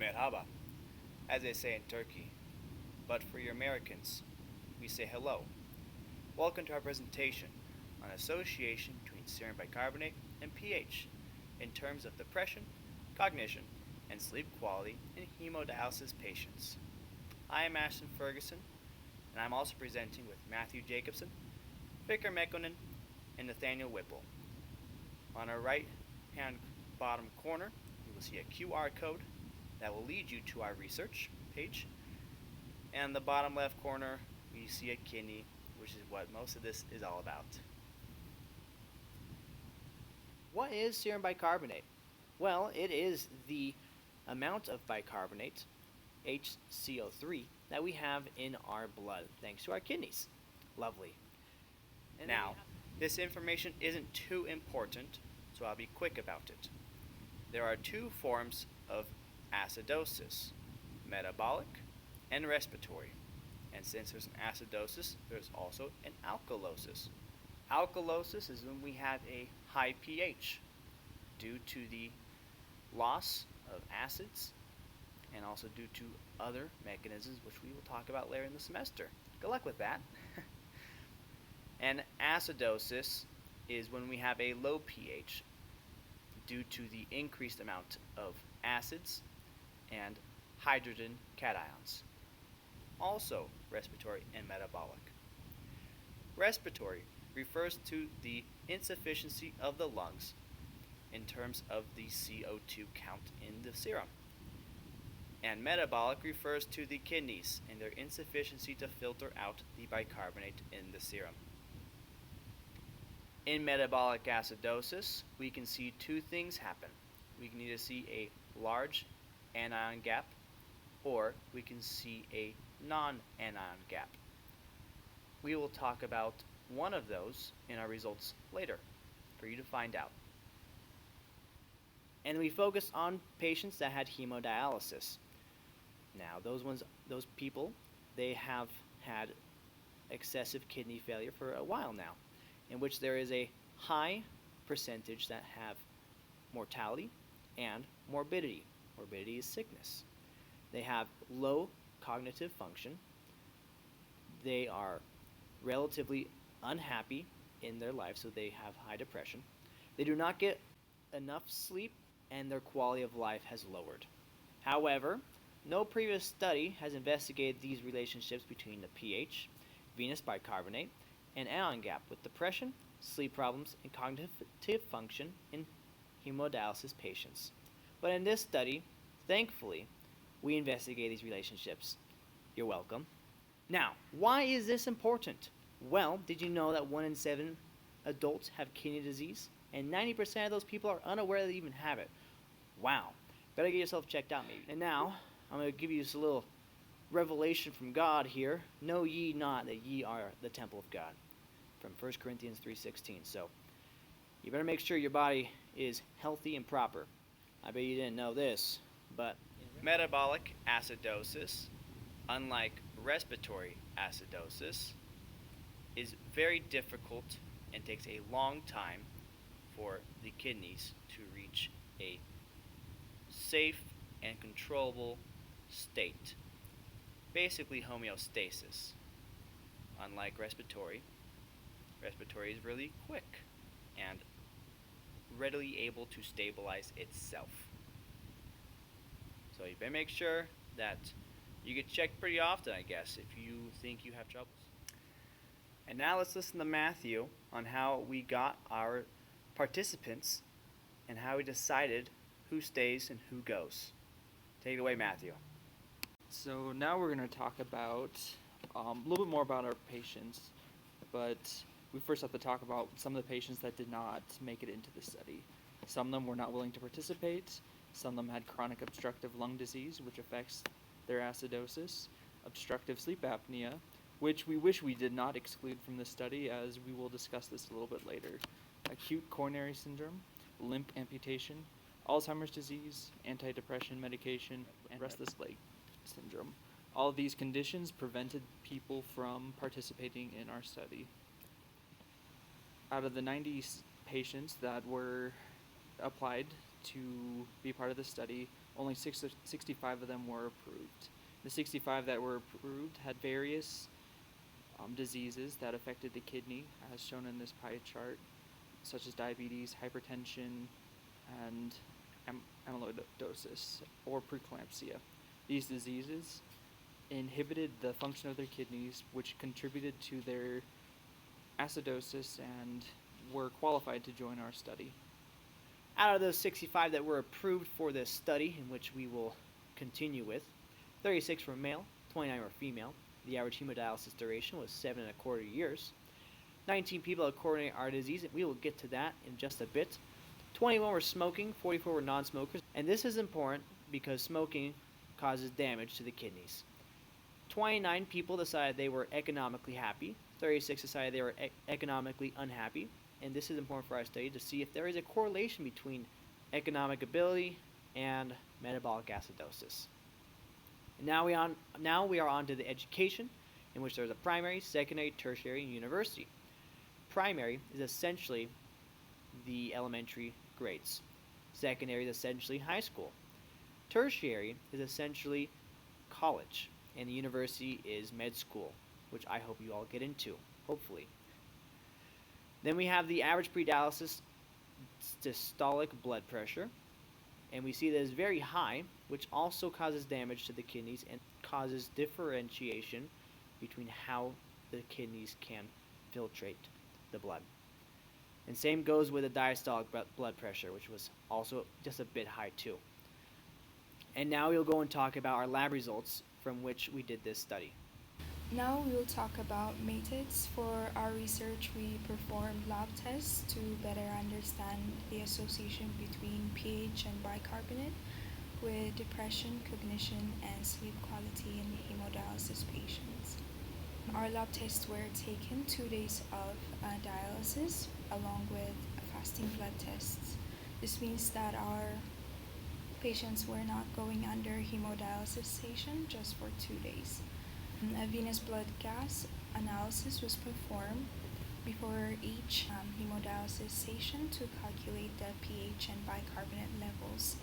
Merhaba, as they say in Turkey. But for your Americans, we say hello. Welcome to our presentation on association between serum bicarbonate and pH in terms of depression, cognition, and sleep quality in hemodialysis patients. I am Ashton Ferguson, and I'm also presenting with Matthew Jacobson, Vicar Mekkonen, and Nathaniel Whipple. On our right-hand bottom corner, you will see a QR code that will lead you to our research page. And in the bottom left corner, you see a kidney, which is what most of this is all about. What is serum bicarbonate? Well, it is the amount of bicarbonate, HCO3, that we have in our blood, thanks to our kidneys. Lovely. Now, this information isn't too important, so I'll be quick about it. There are two forms of acidosis, metabolic and respiratory. And since there's an acidosis, there's also an alkalosis. Alkalosis is when we have a high pH due to the loss of acids and also due to other mechanisms which we will talk about later in the semester. Good luck with that. And acidosis is when we have a low pH due to the increased amount of acids and hydrogen cations. Also respiratory and metabolic. Respiratory refers to the insufficiency of the lungs in terms of the CO2 count in the serum. And metabolic refers to the kidneys and their insufficiency to filter out the bicarbonate in the serum. In metabolic acidosis, we can see two things happen. We can either see a large anion gap, or we can see a non-anion gap. We will talk about one of those in our results later for you to find out. And we focus on patients that had hemodialysis. Now, those people, they have had excessive kidney failure for a while now, in which there is a high percentage that have mortality and morbidity. Morbidity is sickness. They have low cognitive function. They are relatively unhappy in their life, so they have high depression. They do not get enough sleep, and their quality of life has lowered. However, no previous study has investigated these relationships between the pH, venous bicarbonate, and anion gap with depression, sleep problems, and cognitive function in hemodialysis patients. But in this study, thankfully, we investigate these relationships. You're welcome. Now, why is this important? Well, did you know that 1 in 7 adults have kidney disease? And 90% of those people are unaware they even have it. Wow. Better get yourself checked out, maybe. And now, I'm going to give you just a little revelation from God here. Know ye not that ye are the temple of God. From 1 Corinthians 3:16. So, you better make sure your body is healthy and proper. I bet you didn't know this, but metabolic acidosis, unlike respiratory acidosis, is very difficult and takes a long time for the kidneys to reach a safe and controllable state. Basically homeostasis. Unlike respiratory is really quick and readily able to stabilize itself. So you better make sure that you get checked pretty often, I guess, if you think you have troubles. And now let's listen to Matthew on how we got our participants and how we decided who stays and who goes. Take it away, Matthew. So now we're going to talk about a little bit more about our patients, but we first have to talk about some of the patients that did not make it into the study. Some of them were not willing to participate. Some of them had chronic obstructive lung disease, which affects their acidosis, obstructive sleep apnea, which we wish we did not exclude from the study, as we will discuss this a little bit later, acute coronary syndrome, limb amputation, Alzheimer's disease, antidepressant medication, and restless leg syndrome. All of these conditions prevented people from participating in our study. Out of the 90 patients that were applied to be part of the study, only 65 of them were approved. The 65 that were approved had various diseases that affected the kidney, as shown in this pie chart, such as diabetes, hypertension, and amyloidosis, or preeclampsia. These diseases inhibited the function of their kidneys, which contributed to their acidosis and were qualified to join our study. Out of those 65 that were approved for this study, in which we will continue with, 36 were male, 29 were female. The average hemodialysis duration was 7.25 years. 19 people had coronary artery disease, and we will get to that in just a bit. 21 were smoking, 44 were non-smokers, and this is important because smoking causes damage to the kidneys. 29 people decided they were economically happy, 36 decided they were economically unhappy, and this is important for our study to see if there is a correlation between economic ability and metabolic acidosis. And now we are on to the education, in which there's a primary, secondary, tertiary, and university. Primary is essentially the elementary grades. Secondary is essentially high school. Tertiary is essentially college, and the university is med school, which I hope you all get into, hopefully. Then we have the average pre-dialysis systolic blood pressure, and we see that it's very high, which also causes damage to the kidneys and causes differentiation between how the kidneys can filtrate the blood. And same goes with the diastolic blood pressure, which was also just a bit high too. And now we'll go and talk about our lab results from which we did this study. Now we will talk about methods. For our research, we performed lab tests to better understand the association between pH and bicarbonate with depression, cognition, and sleep quality in hemodialysis patients. Our lab tests were taken 2 days of dialysis along with fasting blood tests. This means that our patients were not going under hemodialysis station just for 2 days. A venous blood gas analysis was performed before each hemodialysis session to calculate the pH and bicarbonate levels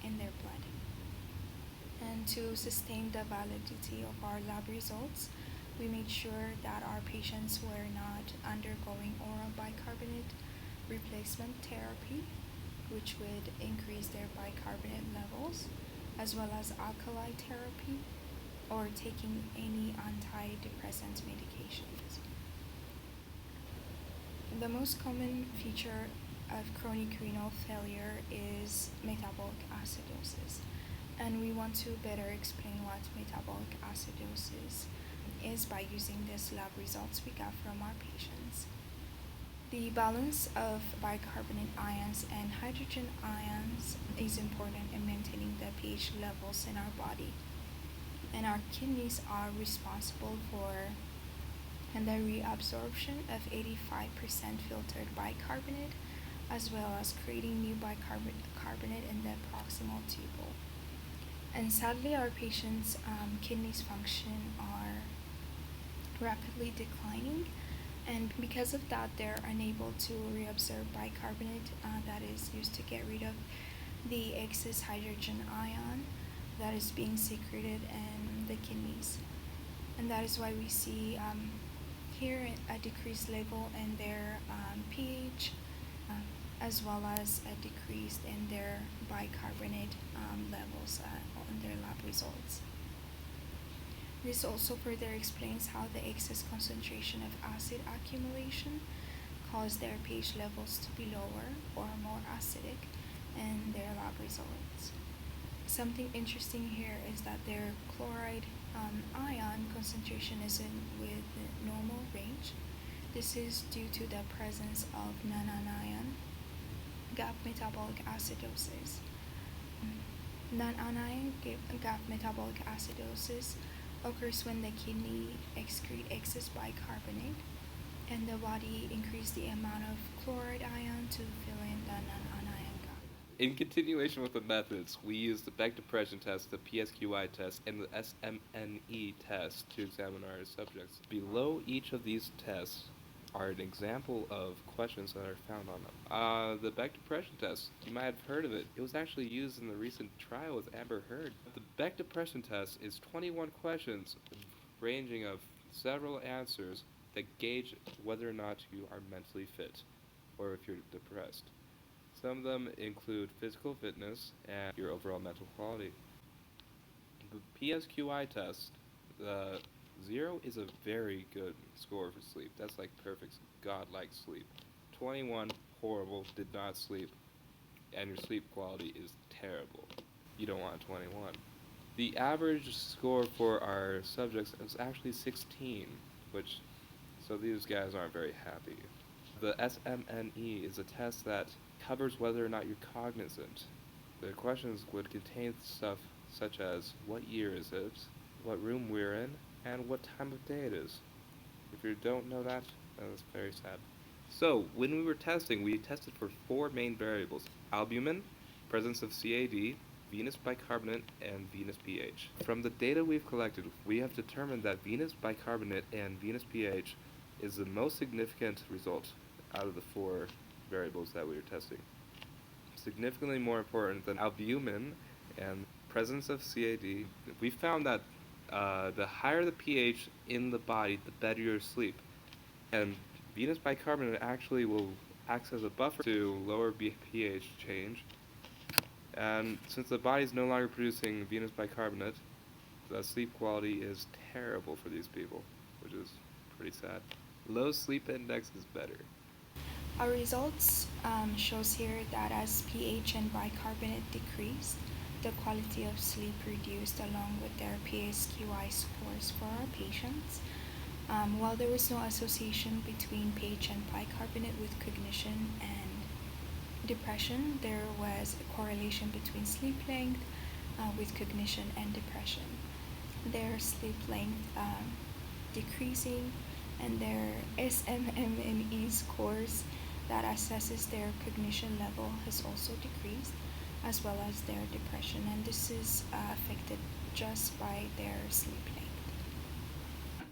in their blood. And to sustain the validity of our lab results, we made sure that our patients were not undergoing oral bicarbonate replacement therapy, which would increase their bicarbonate levels, as well as alkali therapy, or taking any antidepressant medications. The most common feature of chronic renal failure is metabolic acidosis, and we want to better explain what metabolic acidosis is by using these lab results we got from our patients. The balance of bicarbonate ions and hydrogen ions is important in maintaining the pH levels in our body. And our kidneys are responsible for the reabsorption of 85% filtered bicarbonate, as well as creating new bicarbonate in the proximal tubule. And sadly, our patients' kidneys function are rapidly declining, and because of that, they're unable to reabsorb bicarbonate that is used to get rid of the excess hydrogen ion that is being secreted in the kidneys. And that is why we see here a decreased level in their pH, as well as a decrease in their bicarbonate levels on their lab results. This also further explains how the excess concentration of acid accumulation caused their pH levels to be lower or more acidic in their lab results. Something interesting here is that their chloride ion concentration is in with the normal range. This is due to the presence of non-anion gap metabolic acidosis. Non-anion gap metabolic acidosis occurs when the kidney excrete excess bicarbonate and the body increase the amount of chloride ion to fill in the non-anion gap. In continuation with the methods, we used the Beck depression test, the Psqi test, and the SMNE test to examine our subjects. Below each of these tests are an example of questions that are found on them. The Beck Depression Test, you might have heard of it. It was actually used in the recent trial with Amber Heard. The Beck Depression Test is 21 questions ranging of several answers that gauge whether or not you are mentally fit or if you're depressed. Some of them include physical fitness and your overall mental quality. The PSQI test, the 0 is a very good score for sleep. That's like perfect, godlike sleep. 21, horrible, did not sleep, and your sleep quality is terrible. You don't want 21. The average score for our subjects is actually 16, so these guys aren't very happy. The SMNE is a test that covers whether or not you're cognizant. The questions would contain stuff such as what year is it, what room we're in, and what time of day it is. If you don't know that, that's very sad. So, when we were testing, we tested for 4 main variables: albumin, presence of CAD, venous bicarbonate, and venous pH. From the data we've collected, we have determined that venous bicarbonate and venous pH is the most significant result out of the 4 variables that we were testing. Significantly more important than albumin and presence of CAD, we found that the higher the pH in the body, the better your sleep. And venous bicarbonate actually will act as a buffer to lower pH change. And since the body is no longer producing venous bicarbonate, the sleep quality is terrible for these people, which is pretty sad. Low sleep index is better. Our results shows here that as pH and bicarbonate decreased, the quality of sleep reduced along with their PSQI scores for our patients. While there was no association between pH and bicarbonate with cognition and depression, there was a correlation between sleep length with cognition and depression. Their sleep length decreasing and their SMME scores that assesses their cognition level has also decreased, as well as their depression, and this is affected just by their sleep length.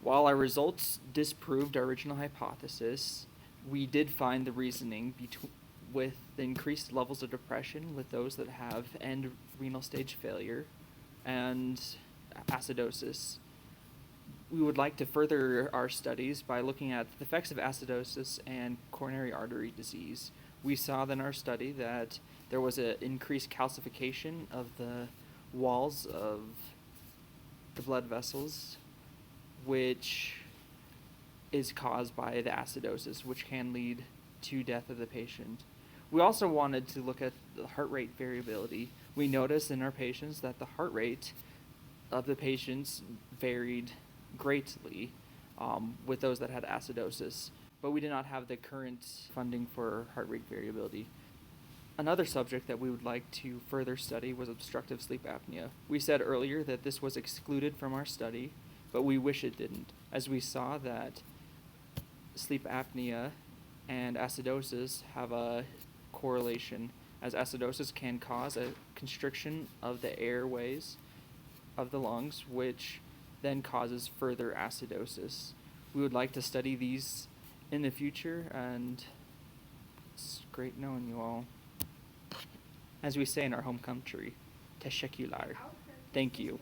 While our results disproved our original hypothesis, we did find the reasoning with the increased levels of depression with those that have end renal stage failure and acidosis. We would like to further our studies by looking at the effects of acidosis and coronary artery disease. We saw in our study that there was an increased calcification of the walls of the blood vessels, which is caused by the acidosis, which can lead to death of the patient. We also wanted to look at the heart rate variability. We noticed in our patients that the heart rate of the patients varied greatly with those that had acidosis, but we did not have the current funding for heart rate variability. Another subject that we would like to further study was obstructive sleep apnea. We said earlier that this was excluded from our study, but we wish it didn't, as we saw that sleep apnea and acidosis have a correlation, as acidosis can cause a constriction of the airways of the lungs, which then causes further acidosis. We would like to study these in the future, and it's great knowing you all. As we say in our home country, Teshekular. Thank you.